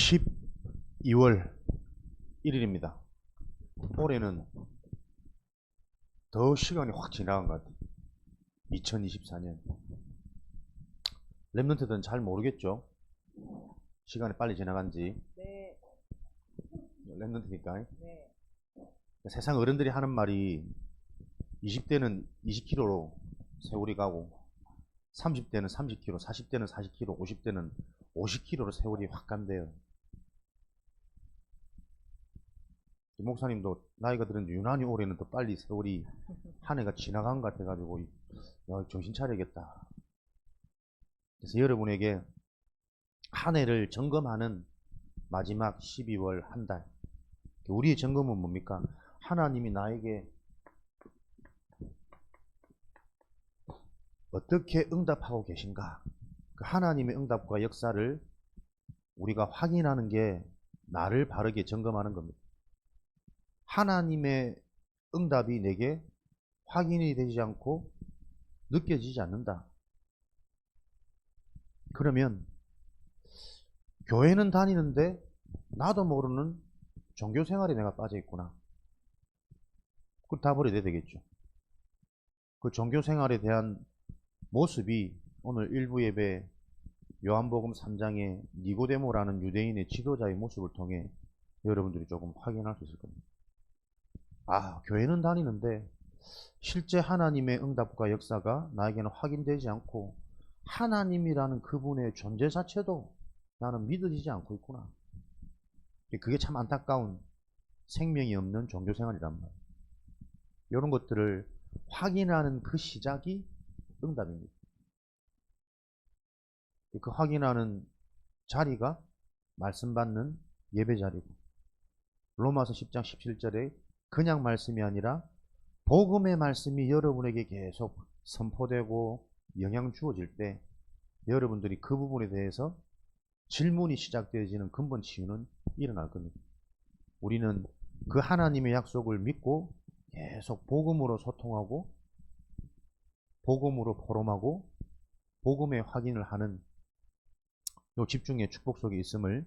12월 1일입니다. 올해는 더 시간이 확 지나간 것 같아요. 2024년. 랩런트들은 잘 모르겠죠? 시간이 빨리 지나간지. 네. 랩런트니까. 네. 세상 어른들이 하는 말이 20대는 20km로 세월이 가고 30대는 30km, 40대는 40km, 50대는 50km로 세월이 확 간대요. 목사님도 나이가 들었는데 유난히 올해는 더 빨리 세월이 한 해가 지나간 것 같아가지고 정신 차려야겠다. 그래서 여러분에게 한 해를 점검하는 마지막 12월 한 달. 우리의 점검은 뭡니까? 하나님이 나에게 어떻게 응답하고 계신가? 그 하나님의 응답과 역사를 우리가 확인하는 게 나를 바르게 점검하는 겁니다. 하나님의 응답이 내게 확인이 되지 않고 느껴지지 않는다. 그러면 교회는 다니는데 나도 모르는 종교 생활에 내가 빠져 있구나. 그걸 다 버려야 되겠죠. 그 종교 생활에 대한 모습이 오늘 일부 예배 요한복음 3장의 니고데모라는 유대인의 지도자의 모습을 통해 여러분들이 조금 확인할 수 있을 겁니다. 아, 교회는 다니는데 실제 하나님의 응답과 역사가 나에게는 확인되지 않고 하나님이라는 그분의 존재 자체도 나는 믿어지지 않고 있구나. 그게 참 안타까운 생명이 없는 종교생활이란 말이에요. 이런 것들을 확인하는 그 시작이 응답입니다. 그 확인하는 자리가 말씀 받는 예배 자리고, 로마서 10장 17절에 그냥 말씀이 아니라 복음의 말씀이 여러분에게 계속 선포되고 영향 주어질 때 여러분들이 그 부분에 대해서 질문이 시작되어지는 근본 치유는 일어날 겁니다. 우리는 그 하나님의 약속을 믿고 계속 복음으로 소통하고 복음으로 포럼하고 복음의 확인을 하는 이 집중의 축복 속에 있음을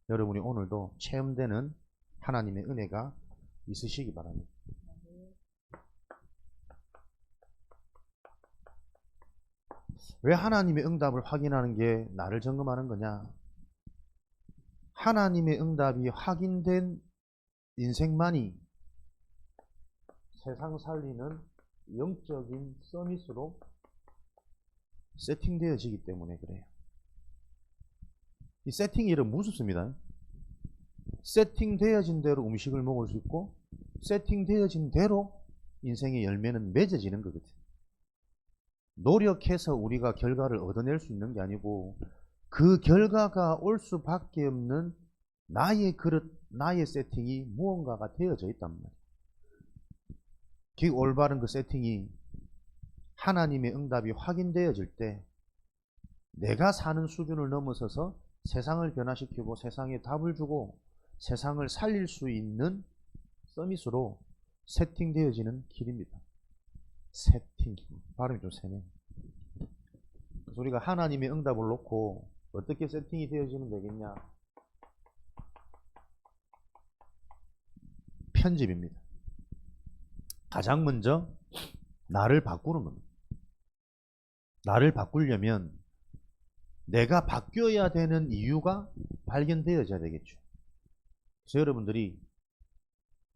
여러분이 오늘도 체험되는 하나님의 은혜가 있으시기 바랍니다. 왜 하나님의 응답을 확인하는 게 나를 점검하는 거냐? 하나님의 응답이 확인된 인생만이 세상 살리는 영적인 서밋으로 세팅되어지기 때문에 그래요. 이 세팅이 여러분 무섭습니다. 세팅되어진 대로 음식을 먹을 수 있고 세팅되어진 대로 인생의 열매는 맺어지는 거거든요. 노력해서 우리가 결과를 얻어낼 수 있는 게 아니고 그 결과가 올 수밖에 없는 나의 그릇, 나의 세팅이 무언가가 되어져 있단 말이에요. 그 올바른 그 세팅이 하나님의 응답이 확인되어질 때 내가 사는 수준을 넘어서서 세상을 변화시키고 세상에 답을 주고 세상을 살릴 수 있는 서밋으로 세팅되어지는 길입니다. 세팅. 발음이 좀 세네. 그래서 우리가 하나님의 응답을 놓고 어떻게 세팅이 되어지면 되겠냐? 편집입니다. 가장 먼저 나를 바꾸는 겁니다. 나를 바꾸려면 내가 바뀌어야 되는 이유가 발견되어져야 되겠죠. 그래서 여러분들이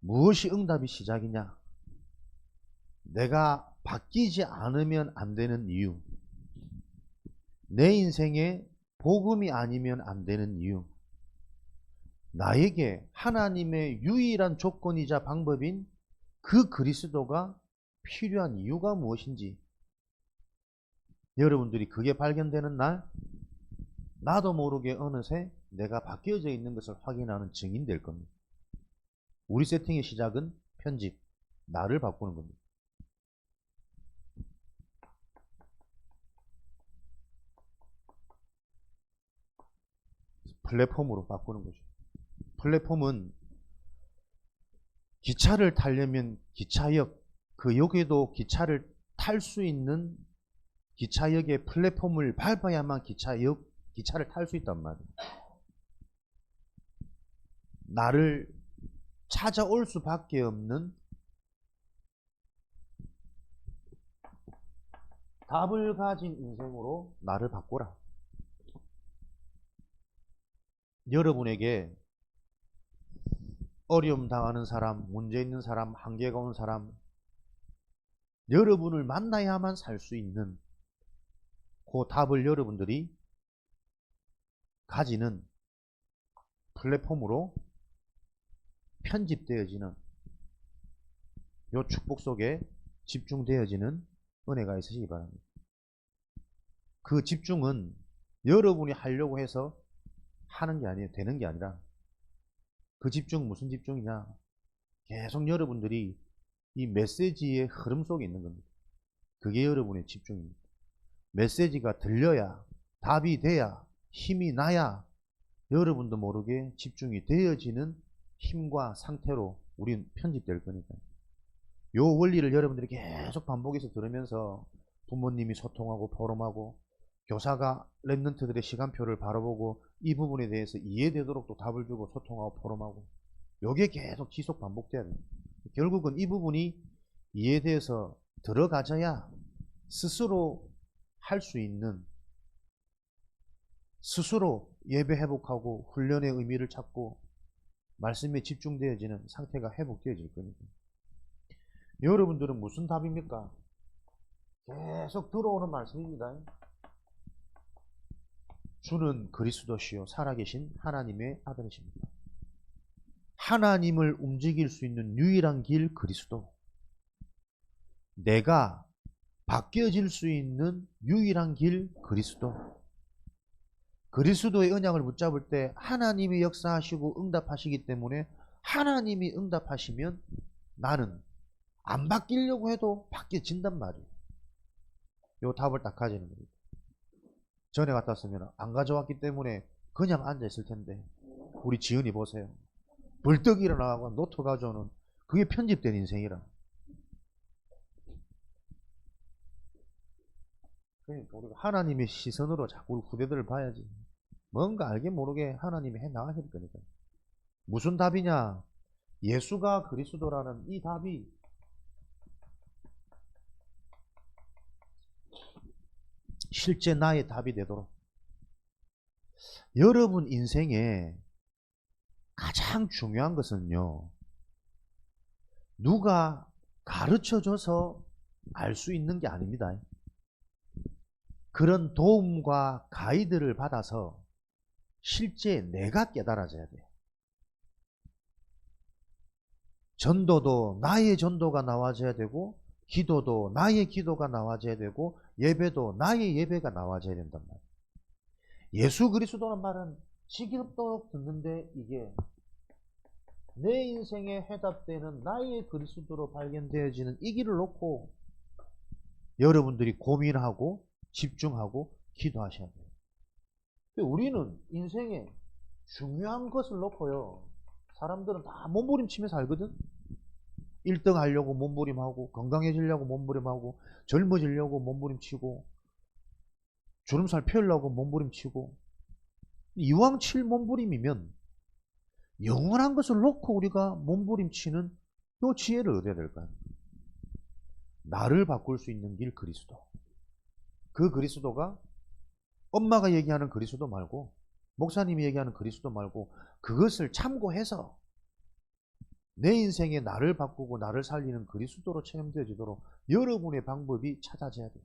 무엇이 응답이 시작이냐? 내가 바뀌지 않으면 안 되는 이유, 내 인생에 복음이 아니면 안 되는 이유, 나에게 하나님의 유일한 조건이자 방법인 그 그리스도가 필요한 이유가 무엇인지 여러분들이 그게 발견되는 날 나도 모르게 어느새 내가 바뀌어져 있는 것을 확인하는 증인 될 겁니다. 우리 세팅의 시작은 편집, 나를 바꾸는 겁니다. 플랫폼으로 바꾸는 거죠. 플랫폼은 기차를 타려면 기차역, 그 역에도 기차를 탈 수 있는 기차역의 플랫폼을 밟아야만 기차를 탈 수 있단 말이에요. 나를 찾아올 수밖에 없는 답을 가진 인생으로 나를 바꾸라. 여러분에게 어려움 당하는 사람, 문제 있는 사람, 한계가 온 사람, 여러분을 만나야만 살 수 있는 그 답을 여러분들이 가지는 플랫폼으로 편집되어지는 요 축복 속에 집중되어지는 은혜가 있으시기 바랍니다. 그 집중은 여러분이 하려고 해서 하는 게 아니에요. 되는 게 아니라 그 집중 무슨 집중이냐? 계속 여러분들이 이 메시지의 흐름 속에 있는 겁니다. 그게 여러분의 집중입니다. 메시지가 들려야, 답이 돼야, 힘이 나야 여러분도 모르게 집중이 되어지는 힘과 상태로 우린 편집될 거니까요. 요 원리를 여러분들이 계속 반복해서 들으면서 부모님이 소통하고 포럼하고 교사가 랩런트들의 시간표를 바라보고 이 부분에 대해서 이해되도록 또 답을 주고 소통하고 포럼하고 요게 계속 지속 반복돼야 됩니다. 결국은 이 부분이 이해돼서 들어가져야 스스로 할 수 있는, 스스로 예배 회복하고 훈련의 의미를 찾고 말씀에 집중되어지는 상태가 회복되어질 거니까. 여러분들은 무슨 답입니까? 계속 들어오는 말씀입니다. 주는 그리스도시요 살아계신 하나님의 아들이십니다. 하나님을 움직일 수 있는 유일한 길 그리스도. 내가 바뀌어질 수 있는 유일한 길 그리스도. 그리스도의 언약을 붙잡을 때 하나님이 역사하시고 응답하시기 때문에 하나님이 응답하시면 나는 안 바뀌려고 해도 바뀌어진단 말이에요. 요 답을 딱 가지는 겁니다. 전에 같았으면 안 가져왔기 때문에 그냥 앉아있을 텐데 우리 지은이 보세요. 벌떡 일어나고 노트 가져오는 그게 편집된 인생이라. 그러니까 우리가 하나님의 시선으로 자꾸 후대들을 봐야지. 뭔가 알게 모르게 하나님이 해 나가실 거니까. 무슨 답이냐? 예수가 그리스도라는 이 답이 실제 나의 답이 되도록. 여러분 인생에 가장 중요한 것은요, 누가 가르쳐줘서 알 수 있는 게 아닙니다. 그런 도움과 가이드를 받아서 실제 내가 깨달아져야 돼요. 전도도 나의 전도가 나와져야 되고, 기도도 나의 기도가 나와져야 되고, 예배도 나의 예배가 나와져야 된단 말이에요. 예수 그리스도란 말은 지겹도록 듣는데 이게 내 인생에 해답되는 나의 그리스도로 발견되어지는 이 길을 놓고 여러분들이 고민하고 집중하고 기도하셔야 돼요. 우리는 인생에 중요한 것을 놓고요, 사람들은 다 몸부림치며 살거든. 1등 하려고 몸부림하고, 건강해지려고 몸부림하고, 젊어지려고 몸부림치고, 주름살 펴려고 몸부림치고. 이왕 칠 몸부림이면 영원한 것을 놓고 우리가 몸부림치는 요 지혜를 얻어야 될 거 아니에요. 나를 바꿀 수 있는 길 그리스도. 그 그리스도가 엄마가 얘기하는 그리스도 말고, 목사님이 얘기하는 그리스도 말고, 그것을 참고해서 내 인생에 나를 바꾸고 나를 살리는 그리스도로 체험되어지도록 여러분의 방법이 찾아져야 돼요.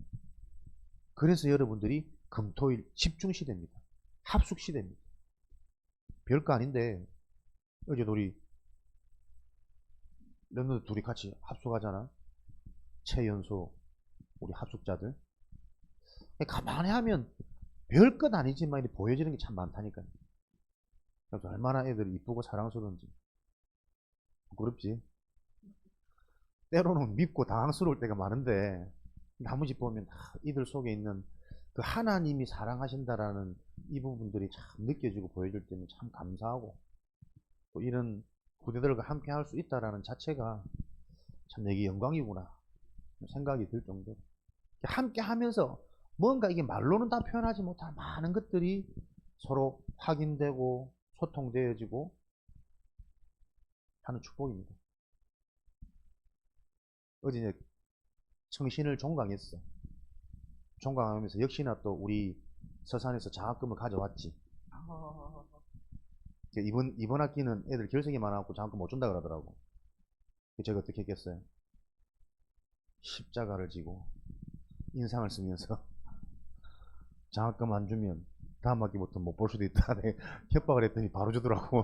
그래서 여러분들이 금토일 집중시대입니다. 합숙시대입니다. 별거 아닌데 어제도 우리 랩런트 둘이 같이 합숙하잖아. 최연소 우리 합숙자들. 가만히 하면 별것 아니지만 보여지는 게 참 많다니까요. 그래서 얼마나 애들이 이쁘고 사랑스러운지. 부끄럽지. 때로는 밉고 당황스러울 때가 많은데 나머지 보면 이들 속에 있는 그 하나님이 사랑하신다라는 이 부분들이 참 느껴지고 보여줄 때는 참 감사하고, 또 이런 후대들과 함께 할 수 있다라는 자체가 참 내게 영광이구나 생각이 들 정도로, 함께 하면서 뭔가 이게 말로는 다 표현하지 못할 많은 것들이 서로 확인되고 소통되어지고 하는 축복입니다. 어제 이제 청신을 종강했어. 종강하면서 역시나 또 우리 서산에서 장학금을 가져왔지. 이번 학기는 애들 결석이 많아갖고 장학금 못 준다 그러더라고. 제가 어떻게 했겠어요? 십자가를 지고 인상을 쓰면서 장학금 안 주면 다음 학기부터 못 볼 수도 있다. 협박을 했더니 바로 주더라고.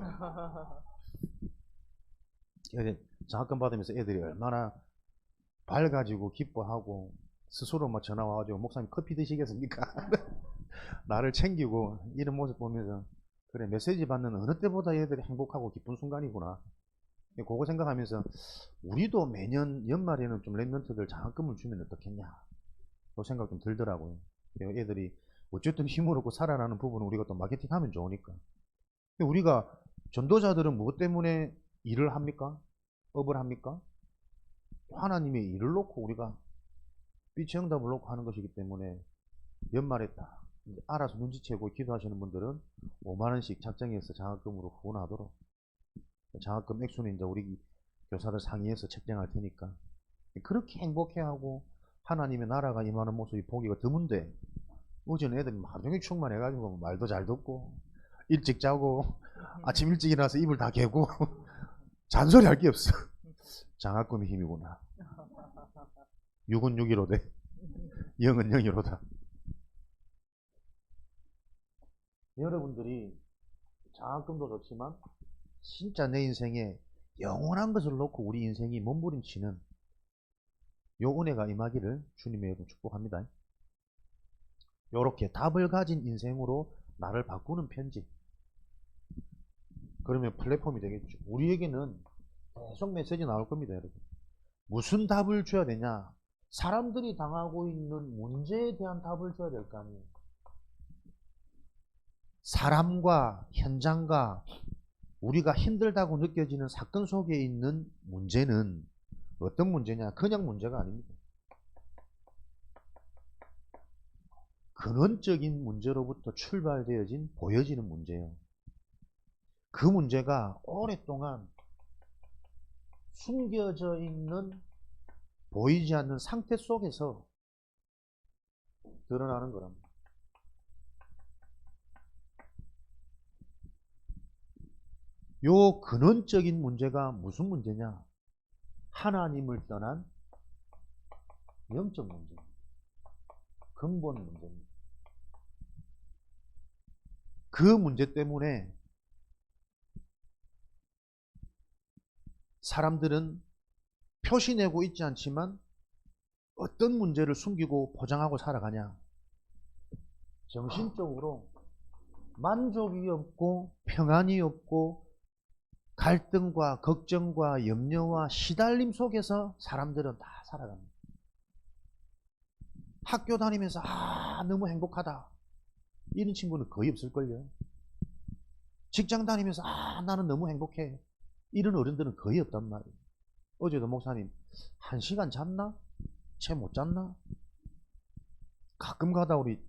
장학금 받으면서 애들이 얼마나 밝아지고 기뻐하고 스스로 막 전화 와가지고 목사님 커피 드시겠습니까? 나를 챙기고 이런 모습 보면서 그래, 메시지 받는 어느 때보다 얘들이 행복하고 기쁜 순간이구나. 그거 생각하면서 우리도 매년 연말에는 좀 랩런트들 장학금을 주면 어떻겠냐 그 생각 좀 들더라고요. 애들이 어쨌든 힘을 얻고 살아나는 부분은 우리가 또 마케팅 하면 좋으니까. 우리가 전도자들은 무엇 때문에 일을 합니까? 업을 합니까? 하나님의 일을 놓고 우리가 빛의 응답을 놓고 하는 것이기 때문에 연말에 딱 알아서 눈치채고 기도하시는 분들은 5만원씩 작정해서 장학금으로 후원하도록. 장학금 액수는 이제 우리 교사들 상의해서 책정할 테니까. 그렇게 행복해하고 하나님의 나라가 임하는 모습이 보기가 드문데, 어제는 애들이 하루 종일 충만해가지고 말도 잘 듣고 일찍 자고 아침 일찍 일어나서 이불 다 개고 잔소리 할 게 없어. 장학금의 힘이구나. 6은 6이로 돼. 0은 0이로다. 여러분들이 장학금도 좋지만 진짜 내 인생에 영원한 것을 놓고 우리 인생이 몸부림치는 요 은혜가 임하기를 주님의 이름으로 축복합니다. 요렇게 답을 가진 인생으로 나를 바꾸는 편지. 그러면 플랫폼이 되겠죠. 우리에게는 계속 메시지 나올 겁니다, 여러분. 무슨 답을 줘야 되냐? 사람들이 당하고 있는 문제에 대한 답을 줘야 될 거 아니에요. 사람과 현장과 우리가 힘들다고 느껴지는 사건 속에 있는 문제는 어떤 문제냐? 그냥 문제가 아닙니다. 근원적인 문제로부터 출발되어진 보여지는 문제예요. 그 문제가 오랫동안 숨겨져 있는 보이지 않는 상태 속에서 드러나는 거랍니다. 요 근원적인 문제가 무슨 문제냐? 하나님을 떠난 영적 문제입니다. 근본 문제입니다. 그 문제 때문에 사람들은 표시내고 있지 않지만 어떤 문제를 숨기고 포장하고 살아가냐? 정신적으로 만족이 없고 평안이 없고 갈등과 걱정과 염려와 시달림 속에서 사람들은 다 살아갑니다. 학교 다니면서 너무 행복하다 이런 친구는 거의 없을걸요. 직장 다니면서 나는 너무 행복해 이런 어른들은 거의 없단 말이에요. 어제도 목사님 1시간 잤나? 채 못 잤나? 가끔 가다 우리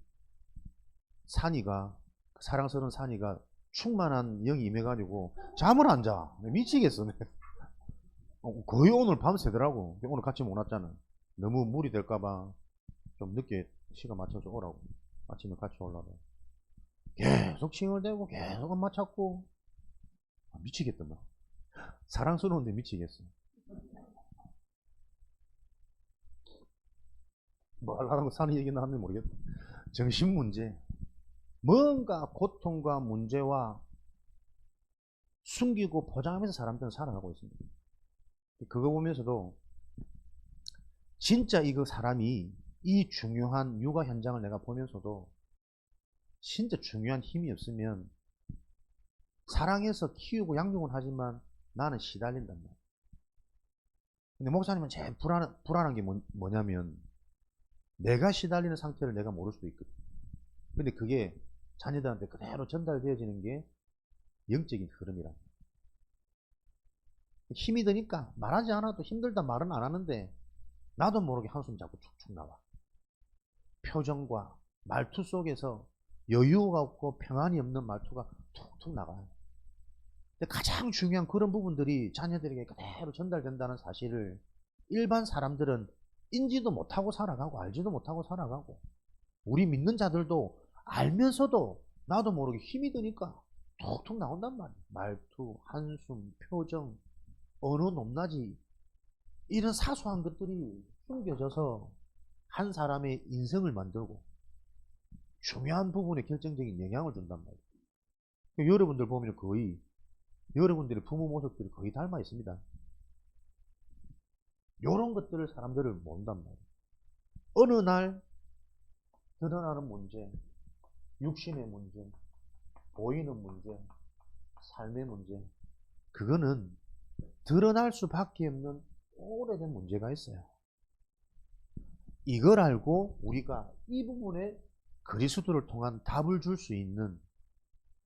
산이가, 사랑스러운 산이가 충만한 영이 임해가지고 잠을 안 자. 미치겠어. 거의 오늘 밤새더라고. 오늘 같이 못 왔잖아. 너무 무리 될까봐 좀 늦게 시간 맞춰서 오라고. 아침에 같이 오려고. 계속 칭얼대고 계속 엄마 찾고 미치겠더만. 사랑스러운데 미치겠어. 뭐 하려고 사는 얘기는 하는지 모르겠다. 정신 문제. 뭔가 고통과 문제와 숨기고 포장하면서 사람들은 살아가고 있습니다. 그거 보면서도 진짜 이거 사람이 이 중요한 육아 현장을 내가 보면서도 진짜 중요한 힘이 없으면 사랑해서 키우고 양육은 하지만 나는 시달린단 말이야. 근데 목사님은 제일 불안한 게 뭐냐면 내가 시달리는 상태를 내가 모를 수도 있거든. 근데 그게 자녀들한테 그대로 전달되어지는 게 영적인 흐름이라. 힘이 드니까 말하지 않아도 힘들다 말은 안 하는데 나도 모르게 한숨 자꾸 축축 나와. 표정과 말투 속에서 여유가 없고 평안이 없는 말투가 툭툭 나가요. 근데 가장 중요한 그런 부분들이 자녀들에게 그대로 전달된다는 사실을 일반 사람들은 인지도 못하고 살아가고 알지도 못하고 살아가고, 우리 믿는 자들도 알면서도 나도 모르게 힘이 드니까 툭툭 나온단 말이야. 말투, 한숨, 표정, 언어 높낮이, 이런 사소한 것들이 숨겨져서 한 사람의 인생을 만들고 중요한 부분에 결정적인 영향을 준단 말이에요. 여러분들 보면 거의 여러분들의 부모 모습들이 거의 닮아 있습니다. 이런 것들을 사람들을 모른단 말이에요. 어느 날 드러나는 문제, 육신의 문제, 보이는 문제, 삶의 문제, 그거는 드러날 수밖에 없는 오래된 문제가 있어요. 이걸 알고 우리가 이 부분에 그리스도를 통한 답을 줄 수 있는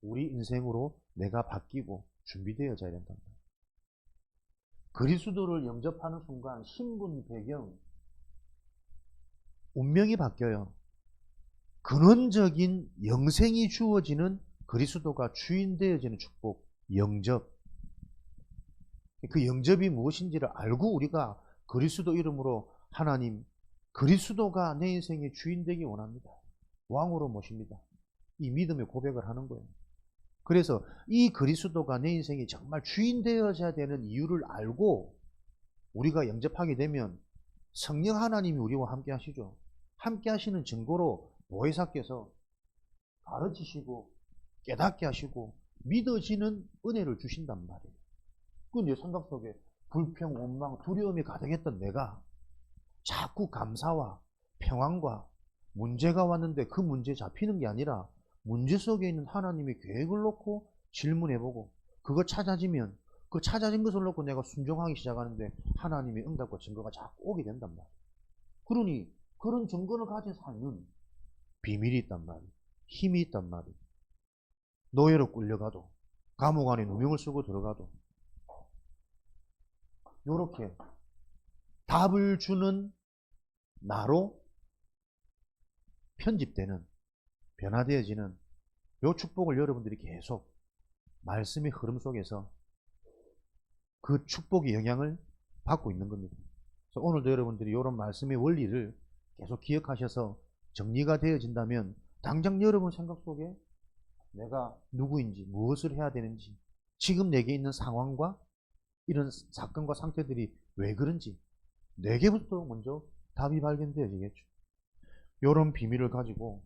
우리 인생으로 내가 바뀌고 준비되어져야 된다. 그리스도를 영접하는 순간 신분, 배경, 운명이 바뀌어요. 근원적인 영생이 주어지는 그리스도가 주인 되어지는 축복, 영접. 그 영접이 무엇인지를 알고 우리가 그리스도 이름으로 하나님, 그리스도가 내 인생의 주인 되기 원합니다. 왕으로 모십니다. 이 믿음의 고백을 하는 거예요. 그래서 이 그리스도가 내 인생이 정말 주인 되어져야 되는 이유를 알고 우리가 영접하게 되면 성령 하나님이 우리와 함께 하시죠. 함께 하시는 증거로 보혜사께서 가르치시고 깨닫게 하시고 믿어지는 은혜를 주신단 말이에요. 그 내 생각 속에 불평, 원망, 두려움이 가득했던 내가 자꾸 감사와 평안과 문제가 왔는데 그 문제에 잡히는 게 아니라 문제 속에 있는 하나님의 계획을 놓고 질문해보고 그거 찾아지면 그 찾아진 것을 놓고 내가 순종하기 시작하는데 하나님의 응답과 증거가 자꾸 오게 된단 말이에요. 그러니 그런 증거를 가진 삶은 비밀이 있단 말이에요. 힘이 있단 말이에요. 노예로 끌려가도 감옥 안에 누명을 쓰고 들어가도 이렇게 답을 주는 나로 편집되는, 변화되어지는 이 축복을 여러분들이 계속 말씀의 흐름 속에서 그 축복의 영향을 받고 있는 겁니다. 그래서 오늘도 여러분들이 이런 말씀의 원리를 계속 기억하셔서 정리가 되어진다면 당장 여러분 생각 속에 내가 누구인지, 무엇을 해야 되는지, 지금 내게 있는 상황과 이런 사건과 상태들이 왜 그런지 내게부터 먼저 답이 발견되어지겠죠. 이런 비밀을 가지고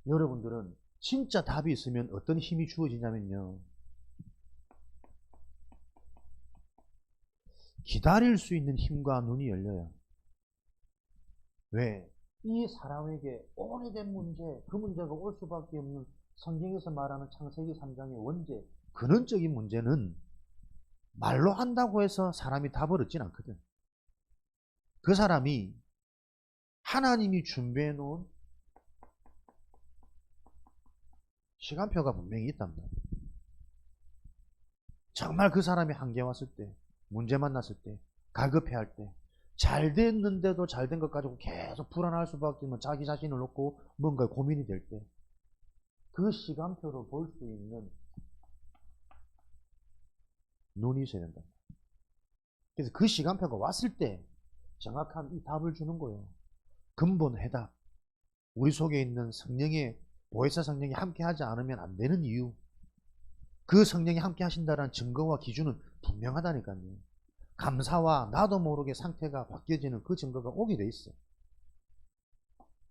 여러분들은 진짜 답이 있으면 어떤 힘이 주어지냐면요. 기다릴 수 있는 힘과 눈이 열려요. 왜? 이 사람에게 오래된 문제, 그 문제가 올 수밖에 없는 성경에서 말하는 창세기 3장의 원죄, 근원적인 문제는 말로 한다고 해서 사람이 답을 얻진 않거든. 그 사람이 하나님이 준비해 놓은 시간표가 분명히 있단 말이에요. 정말 그 사람이 한계 왔을 때, 문제 만났을 때, 갈급해할 때, 잘 됐는데도 잘 된 것 가지고 계속 불안할 수밖에 없는 자기 자신을 놓고 뭔가 고민이 될 때, 그 시간표를 볼 수 있는 눈이 있어야 된다. 그래서 그 시간표가 왔을 때 정확한 이 답을 주는 거예요. 근본 해답. 우리 속에 있는 성령의 보혜사 성령이 함께 하지 않으면 안 되는 이유. 그 성령이 함께 하신다는 증거와 기준은 분명하다니까요. 감사와 나도 모르게 상태가 바뀌어지는 그 증거가 오게 돼 있어.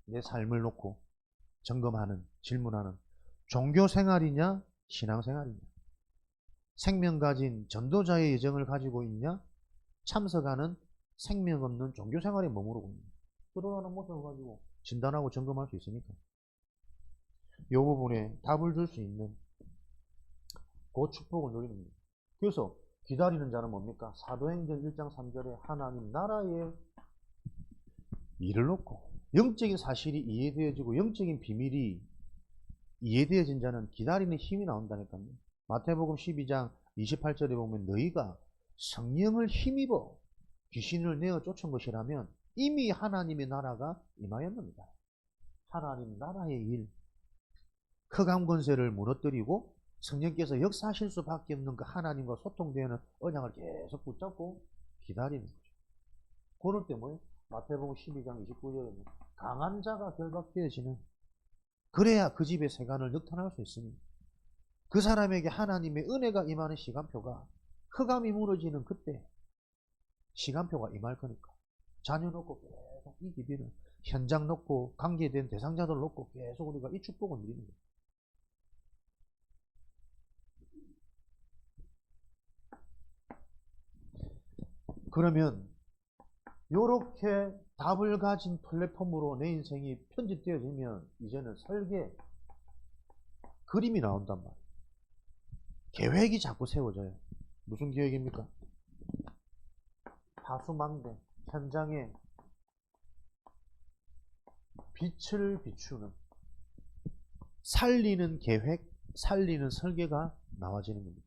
내 삶을 놓고 점검하는, 질문하는 종교 생활이냐, 신앙 생활이냐. 생명 가진 전도자의 예정을 가지고 있냐, 참석하는 생명 없는 종교 생활에 머무르고 있냐. 드러나는 모습을 가지고 진단하고 점검할 수 있으니까. 이 부분에 답을 줄 수 있는 그 축복을 누리는 겁니다. 그래서 기다리는 자는 뭡니까? 사도행전 1장 3절에 하나님 나라의 일을 놓고 영적인 사실이 이해되어지고 영적인 비밀이 이해되어진 자는 기다리는 힘이 나온다니까요. 마태복음 12장 28절에 보면 너희가 성령을 힘입어 귀신을 내어 쫓은 것이라면 이미 하나님의 나라가 임하였습니다. 하나님 나라의 일, 흑암 권세를 무너뜨리고 성령께서 역사하실 수밖에 없는 그 하나님과 소통되는 언약을 계속 붙잡고 기다리는 거죠. 그럴 때 뭐예요? 마태복음 12장 29절에 강한 자가 결박되어지는, 그래야 그 집의 세간을 역탄할 수 있으니 그 사람에게 하나님의 은혜가 임하는 시간표가, 흑암이 무너지는 그때 시간표가 임할 거니까 자녀 놓고 계속 이 기비를, 현장 놓고 관계된 대상자들 놓고 계속 우리가 이 축복을 누리는 거예요. 그러면 요렇게 답을 가진 플랫폼으로 내 인생이 편집되어지면 이제는 설계 그림이 나온단 말이에요. 계획이 자꾸 세워져요. 무슨 계획입니까? 파수망대, 현장에 빛을 비추는, 살리는 계획, 살리는 설계가 나와지는 겁니다.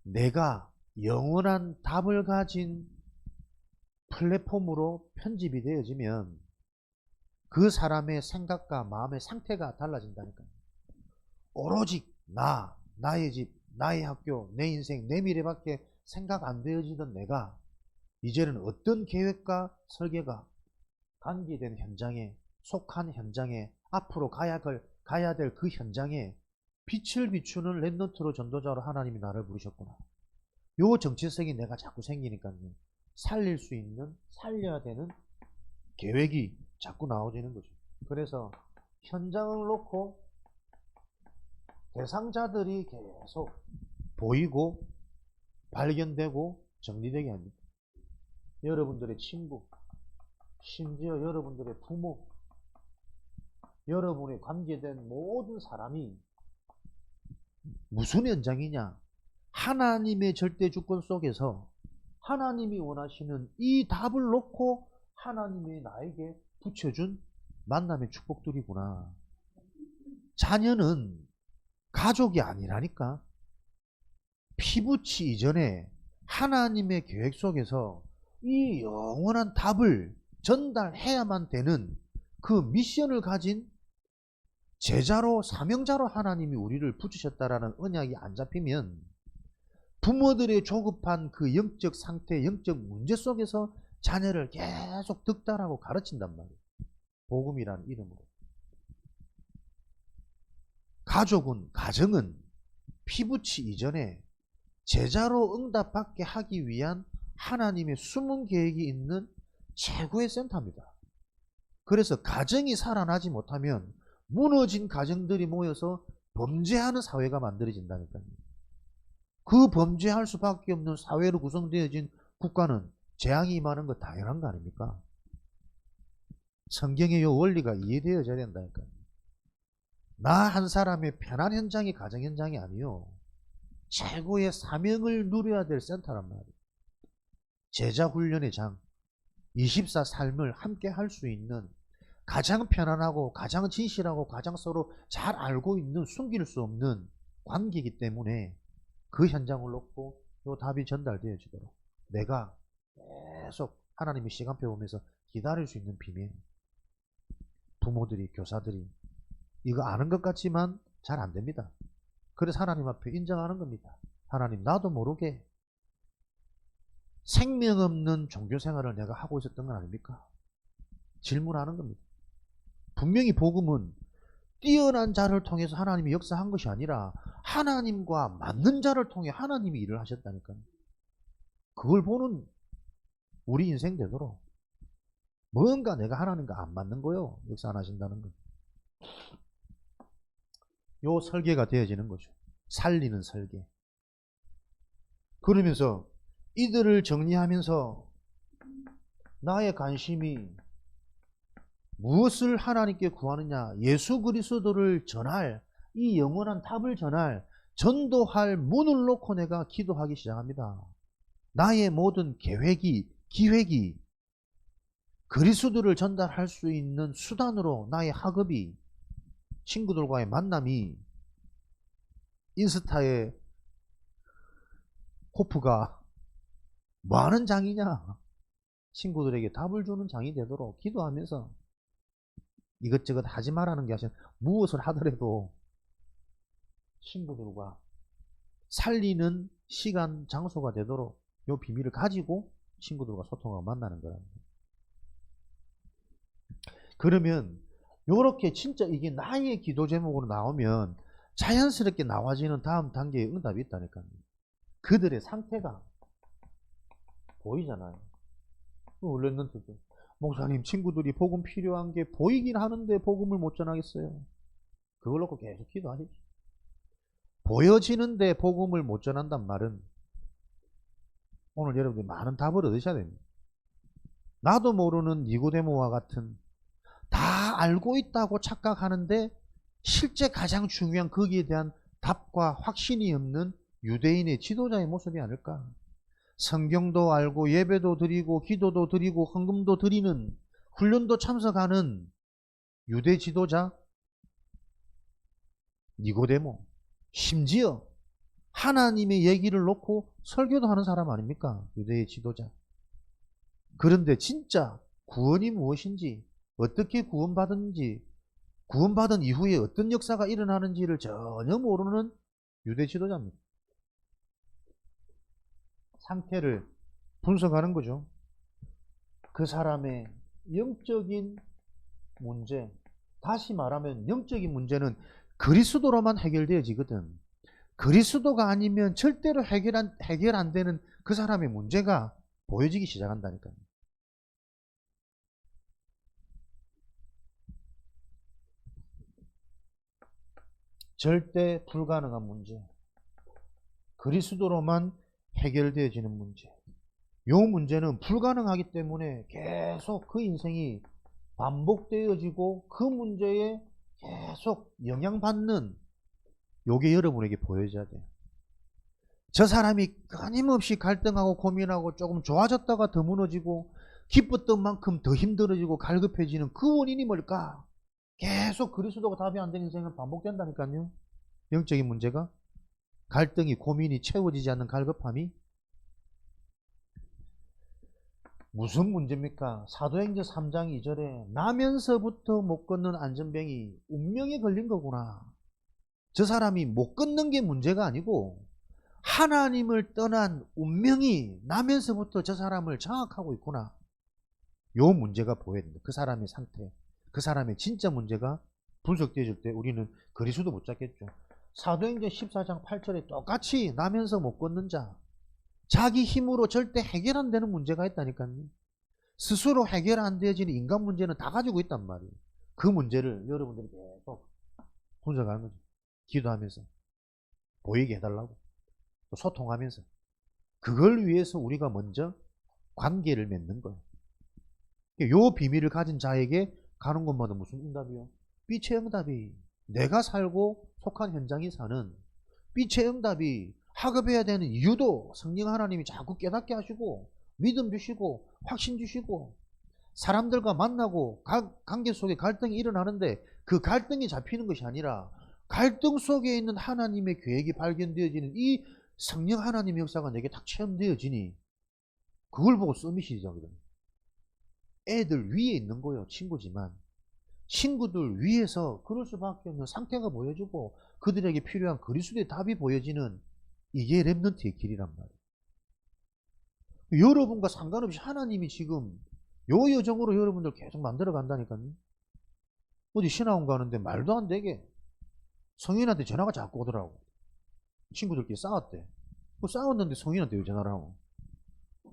내가 영원한 답을 가진 플랫폼으로 편집이 되어지면 그 사람의 생각과 마음의 상태가 달라진다니까요. 오로지 나, 나의 집, 나의 학교, 내 인생, 내 미래밖에 생각 안 되어지던 내가 이제는 어떤 계획과 설계가 관계된 현장에, 속한 현장에, 앞으로 가야 될 그 현장에 빛을 비추는 랩넌트로, 전도자로 하나님이 나를 부르셨구나. 요 정체성이 내가 자꾸 생기니까요. 살릴 수 있는, 살려야 되는 계획이 자꾸 나오지는 거죠. 그래서 현장을 놓고 대상자들이 계속 보이고 발견되고 정리되게 합니다. 여러분들의 친구, 심지어 여러분들의 부모, 여러분의 관계된 모든 사람이 무슨 현장이냐? 하나님의 절대 주권 속에서 하나님이 원하시는 이 답을 놓고 하나님이 나에게 붙여준 만남의 축복들이구나. 자녀는 가족이 아니라니까. 피부치 이전에 하나님의 계획 속에서 이 영원한 답을 전달해야만 되는 그 미션을 가진 제자로, 사명자로 하나님이 우리를 붙이셨다라는 언약이 안 잡히면 부모들의 조급한 그 영적 상태, 영적 문제 속에서 자녀를 계속 득달하고 가르친단 말이에요. 복음이라는 이름으로. 가정은 피부치 이전에 제자로 응답받게 하기 위한 하나님의 숨은 계획이 있는 최고의 센터입니다. 그래서 가정이 살아나지 못하면 무너진 가정들이 모여서 범죄하는 사회가 만들어진다니까요. 그 범죄할 수밖에 없는 사회로 구성되어진 국가는 재앙이 임하는 거 당연한 거 아닙니까? 성경의 이 원리가 이해되어져야 된다니까요. 나 한 사람의 편한 현장이 가정 현장이 아니요. 최고의 사명을 누려야 될 센터란 말이에요. 제자 훈련의 장, 24 삶을 함께 할 수 있는 가장 편안하고 가장 진실하고 가장 서로 잘 알고 있는, 숨길 수 없는 관계이기 때문에 그 현장을 놓고 이 답이 전달되어지도록 내가 계속 하나님의 시간표 보면서 기다릴 수 있는 비밀. 부모들이, 교사들이 이거 아는 것 같지만 잘 안 됩니다. 그래서 하나님 앞에 인정하는 겁니다. 하나님, 나도 모르게 생명 없는 종교 생활을 내가 하고 있었던 건 아닙니까? 질문하는 겁니다. 분명히 복음은 뛰어난 자를 통해서 하나님이 역사한 것이 아니라 하나님과 맞는 자를 통해 하나님이 일을 하셨다니까요. 그걸 보는 우리 인생 되도록 뭔가 내가 하나님과 안 맞는 거요. 역사 안 하신다는 거. 요 설계가 되어지는 거죠. 살리는 설계. 그러면서 이들을 정리하면서 나의 관심이 무엇을 하나님께 구하느냐? 예수 그리스도를 전할, 이 영원한 답을 전할, 전도할 문을 놓고 내가 기도하기 시작합니다. 나의 모든 계획이, 기획이 그리스도를 전달할 수 있는 수단으로 나의 학업이, 친구들과의 만남이, 인스타에 호프가 뭐하는 장이냐? 친구들에게 답을 주는 장이 되도록 기도하면서 이것저것 하지 말라는 게 아니라 무엇을 하더라도 친구들과 살리는 시간, 장소가 되도록 이 비밀을 가지고 친구들과 소통하고 만나는 거랍니다. 그러면 요렇게 진짜 이게 나의 기도 제목으로 나오면 자연스럽게 나와지는 다음 단계의 응답이 있다니까요. 그들의 상태가 보이잖아요. 올렸는데도 목사님 친구들이 복음 필요한 게 보이긴 하는데 복음을 못 전하겠어요. 그걸 놓고 계속 기도하십시오. 보여지는데 복음을 못 전한단 말은 오늘 여러분들이 많은 답을 얻으셔야 됩니다. 나도 모르는 니고데모와 같은 다 알고 있다고 착각하는데 실제 가장 중요한 거기에 대한 답과 확신이 없는 유대인의 지도자의 모습이 아닐까. 성경도 알고 예배도 드리고 기도도 드리고 헌금도 드리는 훈련도 참석하는 유대 지도자 니고데모, 심지어 하나님의 얘기를 놓고 설교도 하는 사람 아닙니까? 유대의 지도자. 그런데 진짜 구원이 무엇인지, 어떻게 구원받은지, 구원받은 이후에 어떤 역사가 일어나는지를 전혀 모르는 유대 지도자입니다. 상태를 분석하는 거죠. 그 사람의 영적인 문제, 다시 말하면 영적인 문제는 그리스도로만 해결되어지거든. 그리스도가 아니면 절대로 해결 안 되는 그 사람의 문제가 보여지기 시작한다니까요. 절대 불가능한 문제, 그리스도로만 해결되어지는 문제. 이 문제는 불가능하기 때문에 계속 그 인생이 반복되어지고 그 문제에 계속 영향받는 요게 여러분에게 보여져야 돼요. 저 사람이 끊임없이 갈등하고 고민하고 조금 좋아졌다가 더 무너지고 기뻤던 만큼 더 힘들어지고 갈급해지는 그 원인이 뭘까? 계속 그리스도가 답이 안 되는 인생은 반복된다니까요. 영적인 문제가, 갈등이, 고민이 채워지지 않는 갈급함이 무슨 문제입니까? 사도행전 3장 2절에 나면서부터 못 걷는 안전병이 운명에 걸린 거구나. 저 사람이 못 걷는 게 문제가 아니고 하나님을 떠난 운명이 나면서부터 저 사람을 장악하고 있구나. 요 문제가 보여야 된다. 그 사람의 상태, 그 사람의 진짜 문제가 분석되어질 때 우리는 그리스도 못 잡겠죠. 사도행전 14장 8절에 똑같이 나면서 못 걷는 자, 자기 힘으로 절대 해결 안 되는 문제가 있다니까요. 스스로 해결 안 되어지는 인간 문제는 다 가지고 있단 말이에요. 그 문제를 여러분들이 계속 분석하는 거죠. 기도하면서 보이게 해달라고, 또 소통하면서. 그걸 위해서 우리가 먼저 관계를 맺는 거예요. 요 비밀을 가진 자에게 가는 곳마다 무슨 응답이요? 빛의 응답이, 내가 살고 속한 현장이 사는 빛의 응답이 학업해야 되는 이유도 성령 하나님이 자꾸 깨닫게 하시고 믿음 주시고 확신 주시고, 사람들과 만나고 관계 속에 갈등이 일어나는데 그 갈등이 잡히는 것이 아니라 갈등 속에 있는 하나님의 계획이 발견되어지는 이 성령 하나님의 역사가 내게 딱 체험되어지니 그걸 보고 서밋이 시작이거든요. 애들 위에 있는 거예요. 친구지만 친구들 위에서 그럴 수밖에 없는 상태가 보여지고 그들에게 필요한 그리스도의 답이 보여지는, 이게 렘넌트의 길이란 말이에요. 여러분과 상관없이 하나님이 지금 요 여정으로 여러분들 계속 만들어 간다니까요. 어디 신학원 가는데 말도 안 되게 성인한테 전화가 자꾸 오더라고. 친구들끼리 싸웠대. 싸웠는데 성인한테 왜 전화를 하고.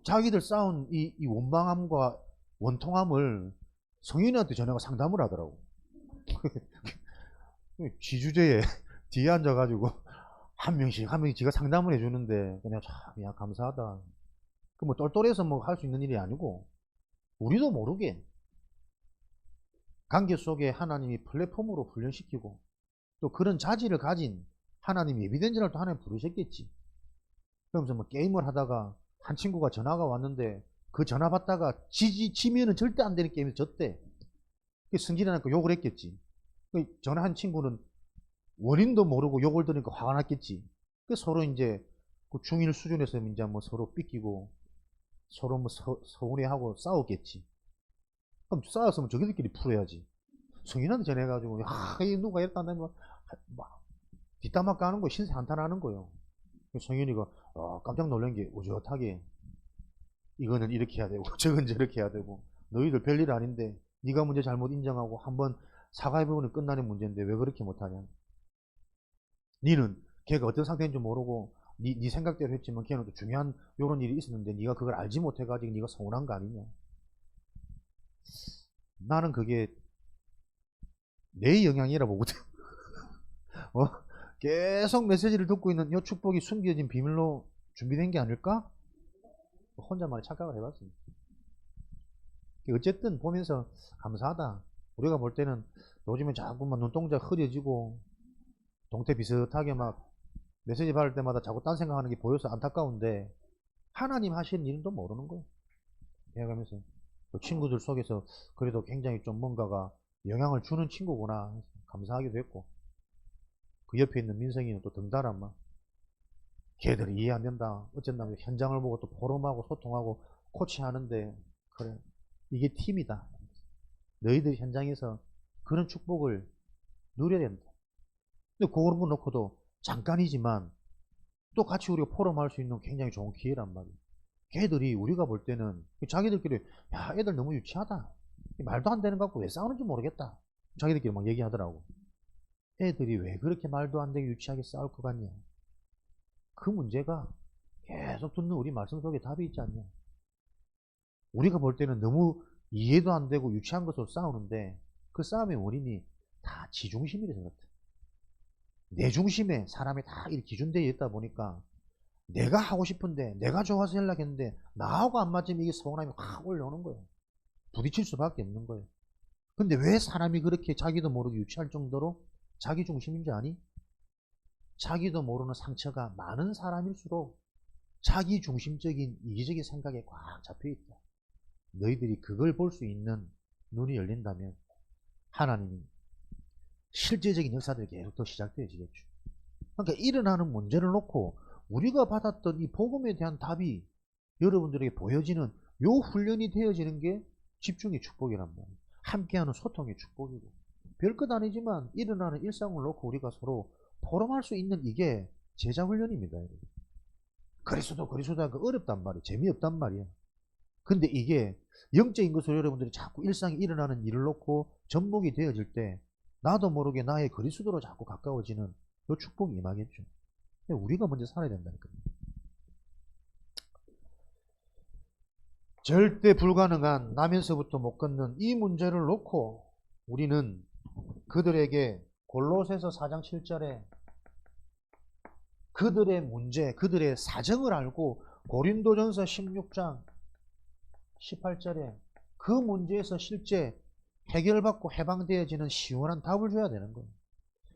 자기들 싸운 이 원방함과 원통함을 성인한테 전화가 상담을 하더라고. 지주제에 뒤에 앉아가지고 한 명씩 지가 상담을 해주는데 그냥 참 야 감사하다. 그 뭐 똘똘해서 뭐 할 수 있는 일이 아니고 우리도 모르게 관계 속에 하나님이 플랫폼으로 훈련시키고 또 그런 자질을 가진 하나님이 예비된 자를 또 하나님 부르셨겠지. 그러면서 뭐 게임을 하다가 한 친구가 전화가 왔는데 그 전화 받다가 지면은 절대 안 되는 게임에서 졌대. 승질이 나니까 욕을 했겠지. 전화한 친구는 원인도 모르고 욕을 들으니까 화가 났겠지. 서로 이제 그 중일 수준에서 이제 뭐 서로 삐끼고 서로 뭐 서운해하고 싸우겠지. 그럼 싸웠으면 저기들끼리 풀어야지. 성인한테 전해가지고 야, 누가 이랬다 한다면 막 뒷담화 까는 거, 신세 한탄하는 거예요. 성현이가 깜짝 놀란 게 우젓하게 이거는 이렇게 해야 되고 저건 저렇게 해야 되고 너희들 별일 아닌데 네가 문제 잘못 인정하고 한번 사과해보면 끝나는 문제인데 왜 그렇게 못하냐. 니는 걔가 어떤 상태인지 모르고 네 생각대로 했지만 걔는 또 중요한 요런 일이 있었는데 네가 그걸 알지 못해가지고 네가 서운한 거 아니냐. 나는 그게 내 영향이라 보거든. 계속 메시지를 듣고 있는 이 축복이 숨겨진 비밀로 준비된 게 아닐까? 혼자만의 착각을 해봤습니다. 어쨌든 보면서 감사하다. 우리가 볼 때는 요즘에 자꾸만 눈동자 흐려지고 동태 비슷하게 막 메시지 받을 때마다 자꾸 딴 생각하는 게 보여서 안타까운데 하나님 하시는 일은 또 모르는 거예요. 해가면서 친구들 속에서 그래도 굉장히 좀 뭔가가 영향을 주는 친구구나 감사하기도 했고 그 옆에 있는 민성이는 또 덩달아 막 걔들이 이해 안 된다 어쩐다면 현장을 보고 또 포럼하고 소통하고 코치하는데 그래 이게 팀이다. 너희들 현장에서 그런 축복을 누려야 된다. 근데 그런 거 놓고도 잠깐이지만 또 같이 우리가 포럼할 수 있는 굉장히 좋은 기회란 말이에요. 걔들이 우리가 볼 때는 자기들끼리 야 애들 너무 유치하다 말도 안 되는 거 갖고 왜 싸우는지 모르겠다 자기들끼리 막 얘기하더라고. 애들이 왜 그렇게 말도 안 되게 유치하게 싸울 것 같냐. 그 문제가 계속 듣는 우리 말씀 속에 답이 있지 않냐. 우리가 볼 때는 너무 이해도 안 되고 유치한 것으로 싸우는데 그 싸움의 원인이 다 지중심이라서 그렇다. 내 중심에 사람이 다 이렇게 기준되어 있다 보니까 내가 하고 싶은데 내가 좋아서 연락했는데 나하고 안 맞으면 이게 서운함이 확 올라오는 거예요. 부딪힐 수밖에 없는 거예요. 근데 왜 사람이 그렇게 자기도 모르게 유치할 정도로 자기 중심인지 아니? 자기도 모르는 상처가 많은 사람일수록 자기 중심적인 이기적인 생각에 꽉 잡혀 있다. 너희들이 그걸 볼 수 있는 눈이 열린다면 하나님이 실제적인 역사들이 계속 더 시작되어지겠죠. 그러니까 일어나는 문제를 놓고 우리가 받았던 이 복음에 대한 답이 여러분들에게 보여지는 요 훈련이 되어지는 게 집중의 축복이란 말이에요. 함께하는 소통의 축복이고 별것 아니지만 일어나는 일상을 놓고 우리가 서로 포럼할 수 있는 이게 제자 훈련입니다. 그리스도 하기가 어렵단 말이에요. 재미없단 말이에요. 근데 이게 영적인 것으로 여러분들이 자꾸 일상에 일어나는 일을 놓고 접목이 되어질 때 나도 모르게 나의 그리스도로 자꾸 가까워지는 그 축복이 임하겠죠. 우리가 먼저 살아야 된다니까요. 절대 불가능한 나면서부터 못 걷는 이 문제를 놓고 우리는 그들에게 골로새서 4장 7절에 그들의 문제, 그들의 사정을 알고 고린도전서 16장 18절에 그 문제에서 실제 해결받고 해방되어지는 시원한 답을 줘야 되는 거예요.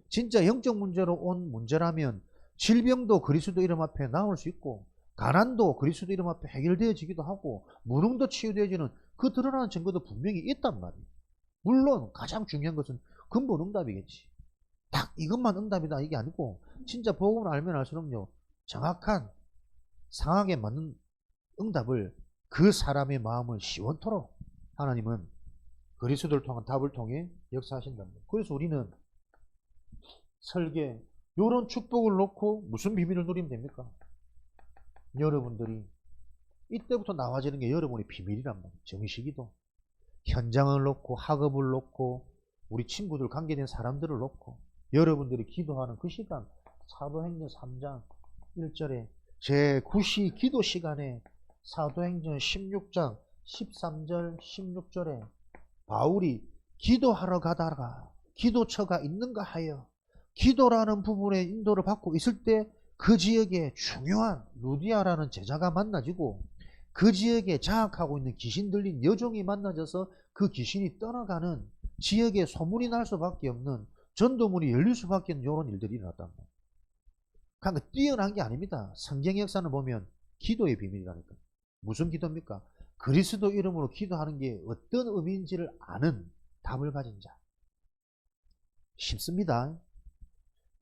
진짜 영적 문제로 온 문제라면 질병도 그리스도 이름 앞에 나올 수 있고 가난도 그리스도 이름 앞에 해결되어지기도 하고 무능도 치유되어지는 그 드러나는 증거도 분명히 있단 말이에요. 물론 가장 중요한 것은 근본 응답이겠지. 딱 이것만 응답이다 이게 아니고 진짜 복음을 알면 알수록요 정확한 상황에 맞는 응답을 그 사람의 마음을 시원토록 하나님은 그리스도를 통한 답을 통해 역사하신답니다. 그래서 우리는 설계 이런 축복을 놓고 무슨 비밀을 누리면 됩니까? 여러분들이 이때부터 나와지는 게 여러분의 비밀이란 말이에요. 정식이도 현장을 놓고 학업을 놓고 우리 친구들 관계된 사람들을 놓고 여러분들이 기도하는 그 시간 사도행전 3장 1절에 제9시 기도 시간에 사도행전 16장 13절 16절에 바울이 기도하러 가다가 기도처가 있는가 하여 기도라는 부분에 인도를 받고 있을 때 그 지역에 중요한 루디아라는 제자가 만나지고 그 지역에 장악하고 있는 귀신 들린 여종이 만나져서 그 귀신이 떠나가는 지역에 소문이 날 수밖에 없는 전도문이 열릴 수밖에 없는 이런 일들이 일어났단 말이에요. 그러니까 뛰어난 게 아닙니다. 성경 역사는 보면 기도의 비밀이라니까. 무슨 기도입니까? 그리스도 이름으로 기도하는 게 어떤 의미인지를 아는 답을 가진 자. 쉽습니다.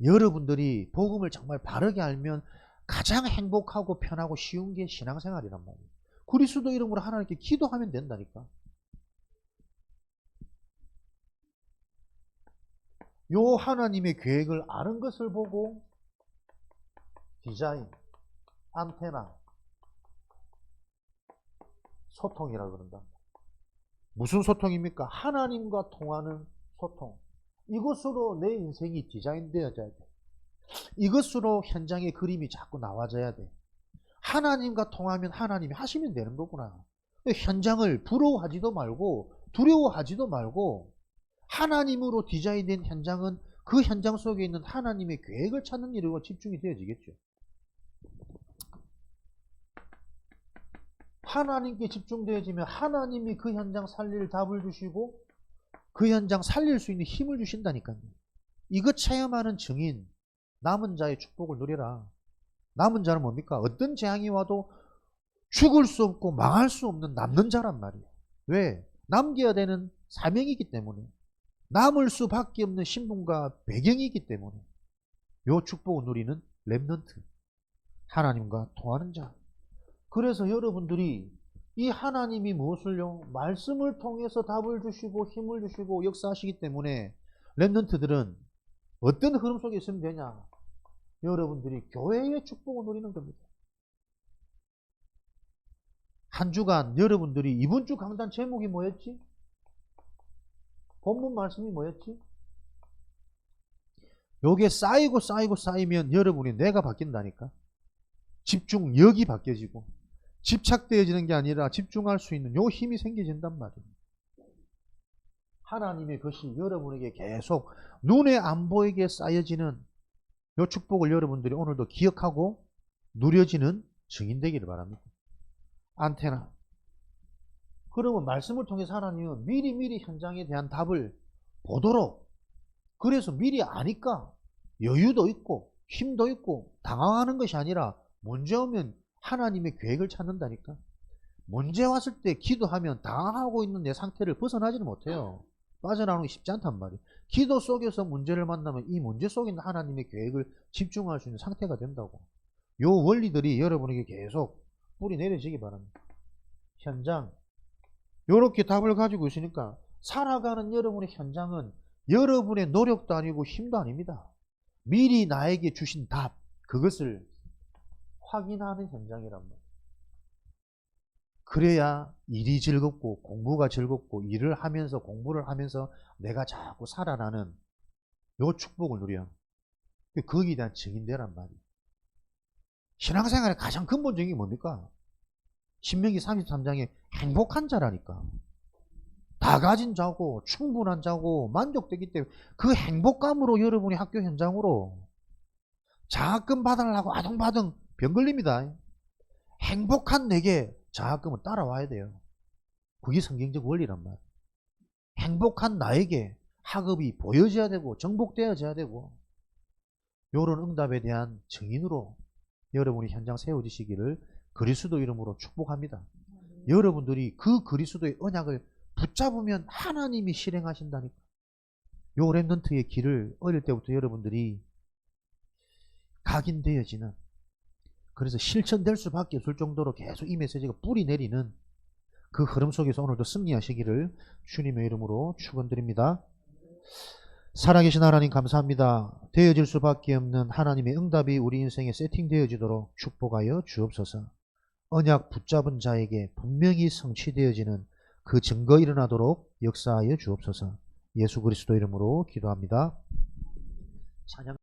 여러분들이 복음을 정말 바르게 알면 가장 행복하고 편하고 쉬운 게 신앙생활이란 말이에요. 그리스도 이름으로 하나님께 기도하면 된다니까. 요 하나님의 계획을 아는 것을 보고 디자인, 안테나, 소통이라고 그런다. 무슨 소통입니까? 하나님과 통하는 소통. 이것으로 내 인생이 디자인되어져야 돼. 이것으로 현장의 그림이 자꾸 나와져야 돼. 하나님과 통하면 하나님이 하시면 되는 거구나. 현장을 부러워하지도 말고 두려워하지도 말고 하나님으로 디자인된 현장은 그 현장 속에 있는 하나님의 계획을 찾는 일로 집중이 되어지겠죠. 하나님께 집중되어지면 하나님이 그 현장 살릴 답을 주시고 그 현장 살릴 수 있는 힘을 주신다니까요. 이것 체험하는 증인, 남은 자의 축복을 누려라. 남은 자는 뭡니까? 어떤 재앙이 와도 죽을 수 없고 망할 수 없는 남는 자란 말이에요. 왜? 남겨야 되는 사명이기 때문에. 남을 수밖에 없는 신분과 배경이기 때문에. 요 축복을 누리는 렘넌트, 하나님과 통하는 자. 그래서 여러분들이 이 하나님이 무엇을요? 말씀을 통해서 답을 주시고 힘을 주시고 역사하시기 때문에 렘넌트들은 어떤 흐름 속에 있으면 되냐? 여러분들이 교회의 축복을 누리는 겁니다. 한 주간 여러분들이 이번 주 강단 제목이 뭐였지? 본문 말씀이 뭐였지? 요게 쌓이고 쌓이고 쌓이면 여러분이 내가 바뀐다니까. 집중력이 바뀌어지고 집착되어지는 게 아니라 집중할 수 있는 요 힘이 생겨진단 말이에요. 하나님의 것이 여러분에게 계속 눈에 안 보이게 쌓여지는 요 축복을 여러분들이 오늘도 기억하고 누려지는 증인 되기를 바랍니다. 안테나. 그러면 말씀을 통해서 하나님은 미리미리 현장에 대한 답을 보도록, 그래서 미리 아니까 여유도 있고 힘도 있고 당황하는 것이 아니라 문제 오면 하나님의 계획을 찾는다니까. 문제 왔을 때 기도하면 당황하고 있는 내 상태를 벗어나지는 못해요. 빠져나오는 게 쉽지 않단 말이에요. 기도 속에서 문제를 만나면 이 문제 속에 있는 하나님의 계획을 집중할 수 있는 상태가 된다고. 요 원리들이 여러분에게 계속 뿌리 내려지기 바랍니다. 현장. 요렇게 답을 가지고 있으니까 살아가는 여러분의 현장은 여러분의 노력도 아니고 힘도 아닙니다. 미리 나에게 주신 답, 그것을 확인하는 현장이란 말이에요. 그래야 일이 즐겁고 공부가 즐겁고 일을 하면서 공부를 하면서 내가 자꾸 살아나는 요 축복을 누려. 거기에 대한 증인되란 말이에요. 신앙생활의 가장 근본적인 게 뭡니까? 신명기 33장에 행복한 자라니까. 다 가진 자고 충분한 자고 만족되기 때문에 그 행복감으로 여러분이 학교 현장으로 장학금 받으려고 아둥바둥 병 걸립니다. 행복한 내게 장학금은 따라와야 돼요. 그게 성경적 원리란 말이에요. 행복한 나에게 학업이 보여져야 되고 정복되어져야 되고, 이런 응답에 대한 증인으로 여러분이 현장 세워지시기를 그리스도 이름으로 축복합니다. 여러분들이 그 그리스도의 언약을 붙잡으면 하나님이 실행하신다니까. 요 렘넌트의 길을 어릴 때부터 여러분들이 각인되어지는, 그래서 실천될 수밖에 없을 정도로 계속 이 메시지가 뿌리 내리는 그 흐름 속에서 오늘도 승리하시기를 주님의 이름으로 축원드립니다. 살아계신 하나님 감사합니다. 되어질 수밖에 없는 하나님의 응답이 우리 인생에 세팅되어지도록 축복하여 주옵소서. 언약 붙잡은 자에게 분명히 성취되어지는 그 증거 일어나도록 역사하여 주옵소서. 예수 그리스도 이름으로 기도합니다. 찬양.